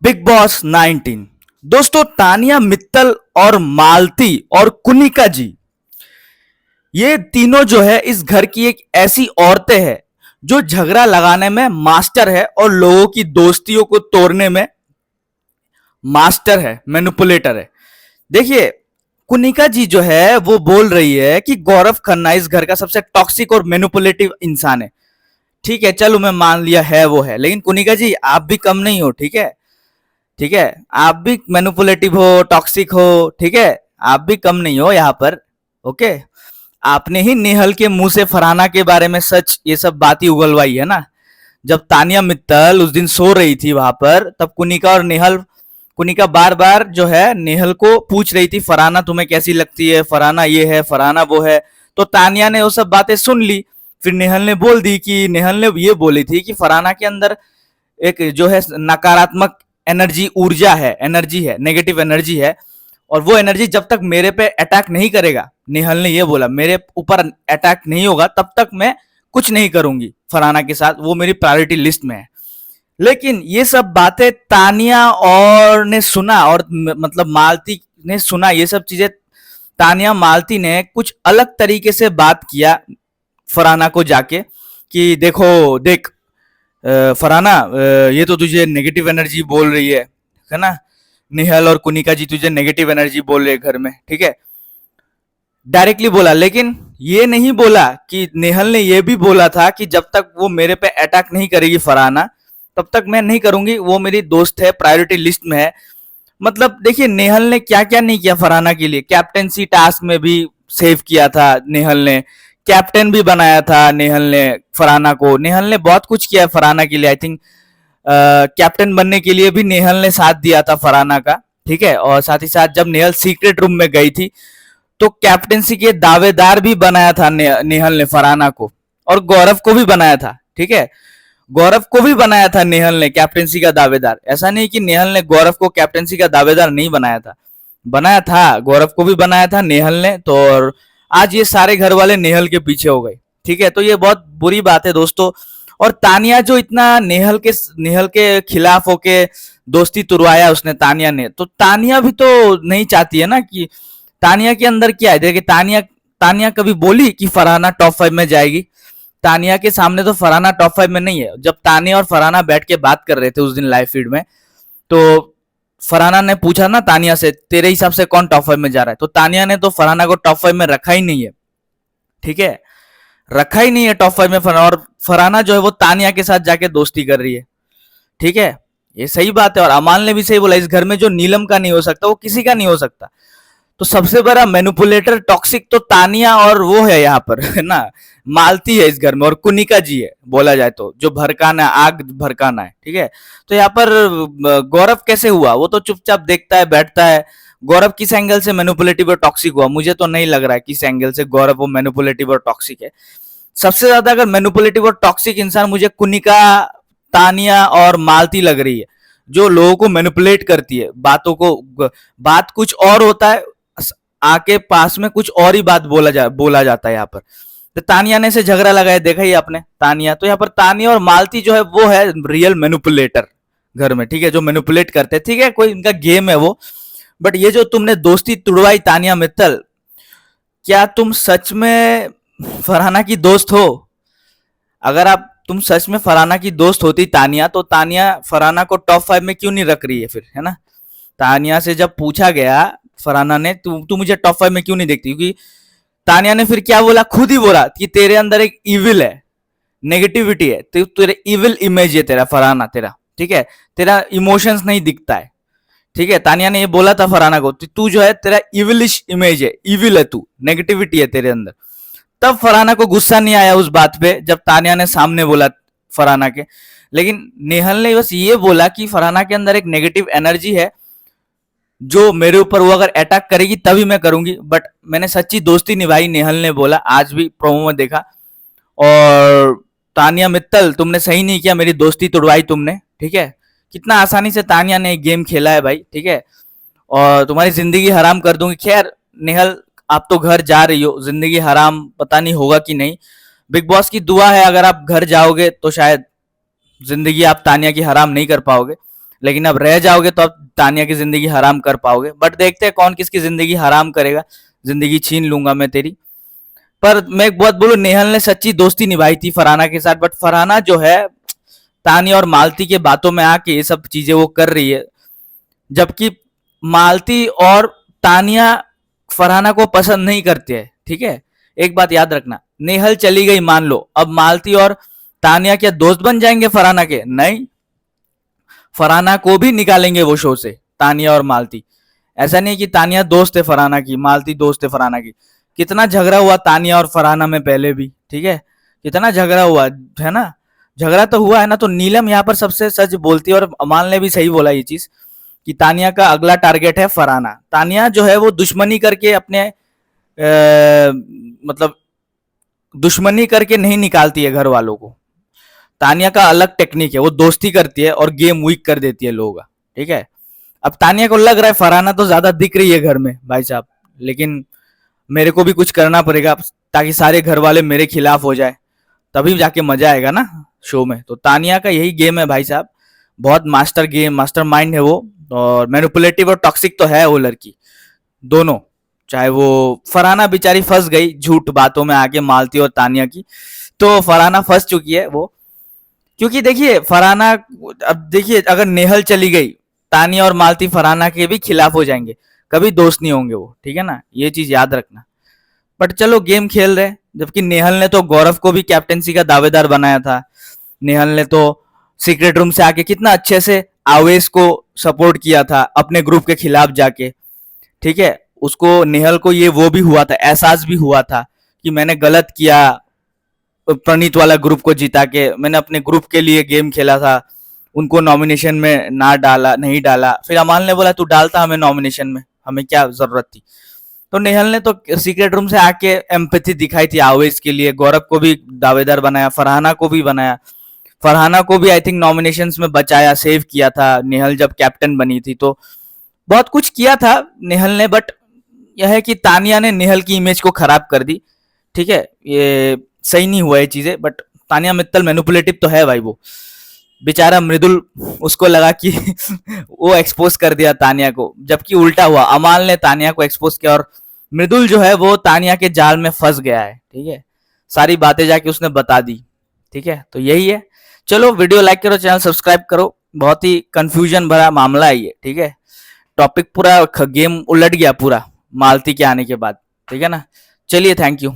Big boss 19। दोस्तों, तानिया मित्तल और मालती और कुनिका जी, ये तीनों जो है इस घर की एक ऐसी औरतें हैं जो झगड़ा लगाने में मास्टर है और लोगों की दोस्तियों को तोड़ने में मास्टर है, मैनिपुलेटर है। देखिए, कुनिका जी जो है वो बोल रही है कि गौरव खन्ना इस घर का सबसे टॉक्सिक और मैनिपुलेटिव इंसान है। ठीक है, चलो मैं मान लिया है वो है, लेकिन कुनिका जी आप भी कम नहीं हो। ठीक है, ठीक है, आप भी मैनिपुलेटिव हो, टॉक्सिक हो। ठीक है, आप भी कम नहीं हो यहाँ पर। ओके, आपने ही नेहल के मुंह से फरहाना के बारे में सच ये सब बात ही उगलवाई है ना। जब तानिया मित्तल उस दिन सो रही थी वहां पर, तब कुनिका और नेहल, कुनिका बार बार जो है नेहल को पूछ रही थी, फरहाना तुम्हें कैसी लगती है, फरहाना ये है, फरहाना वो है। तो तानिया ने वो सब बातें सुन ली। फिर नेहल ने बोल दी कि नेहल ने ये बोली थी कि फरहाना के अंदर एक जो है नकारात्मक एनर्जी, ऊर्जा है, एनर्जी है, नेगेटिव एनर्जी है। और वो एनर्जी जब तक मेरे पे अटैक नहीं करेगा, नेहल ने ये बोला, मेरे ऊपर अटैक नहीं होगा तब तक मैं कुछ नहीं करूंगी फरहाना के साथ, वो मेरी प्रायोरिटी लिस्ट में है। लेकिन ये सब बातें तानिया और ने सुना, और मतलब मालती ने सुना ये सब चीजें। तानिया मालती ने कुछ अलग तरीके से बात किया फरहाना को जाके कि देखो देख, फरहाना, ये तो तुझे नेगेटिव एनर्जी बोल रही है ना। निहल और कुनिका जी तुझे नेगेटिव एनर्जी बोल रहे घर में। ठीक है, डायरेक्टली बोला। लेकिन ये नहीं बोला कि नेहल ने ये भी बोला था कि जब तक वो मेरे पे अटैक नहीं करेगी फरहाना, तब तक मैं नहीं करूंगी, वो मेरी दोस्त है, प्रायोरिटी लिस्ट में है। मतलब देखिए, नेहल ने क्या क्या नहीं किया फरहाना के लिए। कैप्टेंसी टास्क में भी सेव किया था नेहल ने, कैप्टन भी बनाया था नेहल ने फरहाना को। नेहल ने बहुत कुछ किया है फरहाना के लिए। आई थिंक कैप्टन बनने के लिए भी नेहल ने साथ दिया था फरहाना का। ठीक है, और साथ ही साथ जब नेहल सीक्रेट रूम में गई थी तो कैप्टेंसी के दावेदार भी बनाया था नेहल ने फरहाना को, और गौरव को भी बनाया था। ठीक है, गौरव को भी बनाया था नेहल ने कैप्टेंसी का दावेदार। ऐसा नहीं कि नेहल ने गौरव को कैप्टेंसी का दावेदार नहीं बनाया था, बनाया था, गौरव को भी बनाया था नेहल ने। तो और आज ये सारे घर वाले नेहल के पीछे हो गए। ठीक है, तो ये बहुत बुरी बात है दोस्तों। और तानिया जो इतना नेहल के खिलाफ होके दोस्ती तुड़वाया उसने, तानिया ने, तो तानिया भी तो नहीं चाहती है ना कि, तानिया के अंदर क्या है। देखिए, तानिया तानिया कभी बोली कि फरहाना टॉप 5 में जाएगी? तानिया के सामने तो फरहाना टॉप 5 में नहीं है। जब तानिया और फरहाना बैठ के बात कर रहे थे उस दिन लाइव फीड में, तो फरहाना ने पूछा ना तानिया से, तेरे हिसाब से कौन टॉप 5 में जा रहा है? तो तानिया ने तो फरहाना को टॉप 5 में रखा ही नहीं है। ठीक है, रखा ही नहीं है टॉप 5 में फरहाना। और फरहाना जो है वो तानिया के साथ जाके दोस्ती कर रही है। ठीक है, ये सही बात है। और अमाल ने भी सही बोला, इस घर में जो नीलम का नहीं हो सकता वो किसी का नहीं हो सकता। तो सबसे बड़ा मैनिपुलेटर, टॉक्सिक तो तानिया और वो है यहाँ पर, है ना, मालती है इस घर में, और कुनिका जी है बोला जाए तो, जो भड़काना, आग भड़काना है। ठीक है, तो यहाँ पर गौरव कैसे हुआ? वो तो चुपचाप देखता है, बैठता है। गौरव किस एंगल से मैनिपुलेटिव और टॉक्सिक हुआ? मुझे तो नहीं लग रहा है किस एंगल से गौरव वो मैनिपुलेटिव और टॉक्सिक है। सबसे ज्यादा अगर मैनिपुलेटिव और टॉक्सिक इंसान मुझे कुनिका, तानिया और मालती लग रही है, जो लोगों को मैनिपुलेट करती है, बातों को, बात कुछ और होता है, आके पास में कुछ और ही बात बोला जाता है यहाँ पर। तो तानिया ने से झगड़ा लगाया, देखा ही आपने तानिया। तो यहाँ पर तानिया और मालती जो है वो है रियल मैनिपुलेटर घर में। ठीक है, जो मैनिपुलेट करते हैं। ठीक है, कोई इनका गेम है वो। बट ये जो तुमने दोस्ती तुड़वाई तानिया मित्तल, क्या तुम सच में फरहाना की दोस्त हो? अगर आप, तुम सच में फरहाना की दोस्त होती तानिया, तो तानिया फरहाना को टॉप 5 में क्यों नहीं रख रही है फिर, है ना? तानिया से जब पूछा गया फरहाना ने, तू मुझे टॉप 5 में क्यों नहीं देखती, क्योंकि तानिया ने फिर क्या बोला, खुद ही बोला कि तेरे अंदर एक इविल है, नेगेटिविटी है, तेरे इविल इमेज है तेरा फरहाना, तेरा। ठीक है, तेरा इमोशंस नहीं दिखता है। ठीक है, तानिया ने ये बोला था फरहाना को, तू जो है तेरा इविलिश इमेज है, इविल है तू, नेगेटिविटी है तेरे अंदर। तब फरहाना को गुस्सा नहीं आया उस बात पे जब तानिया ने सामने बोला फरहाना के। लेकिन नेहल ने बस ये बोला कि फरहाना के अंदर एक नेगेटिव एनर्जी है, जो मेरे ऊपर वो अगर अटैक करेगी तभी मैं करूंगी। बट मैंने सच्ची दोस्ती निभाई, नेहल ने बोला, आज भी प्रोमो में देखा। और तानिया मित्तल, तुमने सही नहीं किया, मेरी दोस्ती तोड़वाई तुमने। ठीक है, कितना आसानी से तानिया ने एक गेम खेला है भाई। ठीक है, और तुम्हारी जिंदगी हराम कर दूंगी। खैर नेहल, आप तो घर जा रही हो, जिंदगी हराम पता नहीं होगा कि नहीं। बिग बॉस की दुआ है, अगर आप घर जाओगे तो शायद जिंदगी आप तानिया की हराम नहीं कर पाओगे। लेकिन अब रह जाओगे तो अब तानिया की जिंदगी हराम कर पाओगे, बट देखते हैं कौन किसकी जिंदगी हराम करेगा। जिंदगी छीन लूंगा मैं तेरी। पर मैं एक बात बोलूं, नेहल ने सच्ची दोस्ती निभाई थी फरहाना के साथ, बट फरहाना जो है तानिया और मालती के बातों में आके ये सब चीजें वो कर रही है, जबकि मालती और तानिया फरहाना को पसंद नहीं करते हैं। ठीक है, एक बात याद रखना, नेहल चली गई मान लो, अब मालती और तानिया क्या दोस्त बन जाएंगे फरहाना के? नहीं, फरहाना को भी निकालेंगे वो शो से, तानिया और मालती। ऐसा नहीं कि तानिया दोस्त है फरहाना की, मालती दोस्त है फरहाना की। कितना झगड़ा हुआ तानिया और फरहाना में पहले भी, ठीक है, कितना झगड़ा हुआ है ना, झगड़ा तो हुआ है ना। तो नीलम यहाँ पर सबसे सच बोलती है, और अमाल ने भी सही बोला ये चीज कि तानिया का अगला टारगेट है फरहाना। तानिया जो है वो दुश्मनी करके अपने मतलब दुश्मनी करके नहीं निकालती है घर वालों को। तानिया का अलग टेक्निक है, वो दोस्ती करती है और गेम वीक कर देती है लोगों का। ठीक है, अब तानिया को लग रहा है फरहाना तो ज्यादा दिख रही है घर में भाई साहब, लेकिन मेरे को भी कुछ करना पड़ेगा ताकि सारे घर वाले मेरे खिलाफ हो जाए, तभी जाके मजा आएगा ना शो में। तो तानिया का यही गेम है भाई साहब, बहुत मास्टर गेम, मास्टर माइंड है वो, और मैनिपुलेटिव और टॉक्सिक तो है वो लड़की दोनों। चाहे वो फरहाना बेचारी फंस गई झूठ बातों में आके मालती और तानिया की, तो फरहाना फंस चुकी है वो, क्योंकि देखिए फरहाना, अब देखिए अगर नेहल चली गई, तानिया और मालती फरहाना के भी खिलाफ हो जाएंगे, कभी दोस्त नहीं होंगे वो, ठीक है ना, ये चीज याद रखना। बट चलो गेम खेल रहे, जबकि नेहल ने तो गौरव को भी कैप्टेंसी का दावेदार बनाया था। नेहल ने तो सीक्रेट रूम से आके कितना अच्छे से आवेश को सपोर्ट किया था अपने ग्रुप के खिलाफ जाके। ठीक है, उसको नेहल को ये वो भी हुआ था, एहसास भी हुआ था कि मैंने गलत किया, प्रणीत वाला ग्रुप को जिता के मैंने अपने ग्रुप के लिए गेम खेला था, उनको नॉमिनेशन में ना डाला, नहीं डाला। फिर अमाल ने बोला तू डालता हमें नॉमिनेशन में, हमें क्या जरूरत थी। तो नेहल ने तो सीक्रेट रूम से आके एम्पैथी दिखाई थी आवेश के लिए, गौरव को भी दावेदार बनाया, फरहाना को भी बनाया, फरहाना को भी आई थिंक नॉमिनेशंस में बचाया, सेव किया था नेहल जब कैप्टन बनी थी। तो बहुत कुछ किया था नेहल ने, बट यह है कि तानिया ने नेहल की इमेज को खराब कर दी। ठीक है, ये सही नहीं हुआ ये चीजें, बट तानिया मित्तल मैनिपुलेटिव तो है भाई, वो बेचारा मृदुल, उसको लगा कि वो एक्सपोज कर दिया तानिया को, जबकि उल्टा हुआ, अमाल ने तानिया को एक्सपोज किया और मृदुल जो है वो तानिया के जाल में फंस गया है। ठीक है, सारी बातें जाके उसने बता दी। ठीक है, तो यही है। चलो वीडियो लाइक करो, चैनल सब्सक्राइब करो, बहुत ही कंफ्यूजन भरा मामला है ये। ठीक है, टॉपिक पूरा गेम उलट गया पूरा मालती के आने के बाद। ठीक है ना, चलिए, थैंक यू।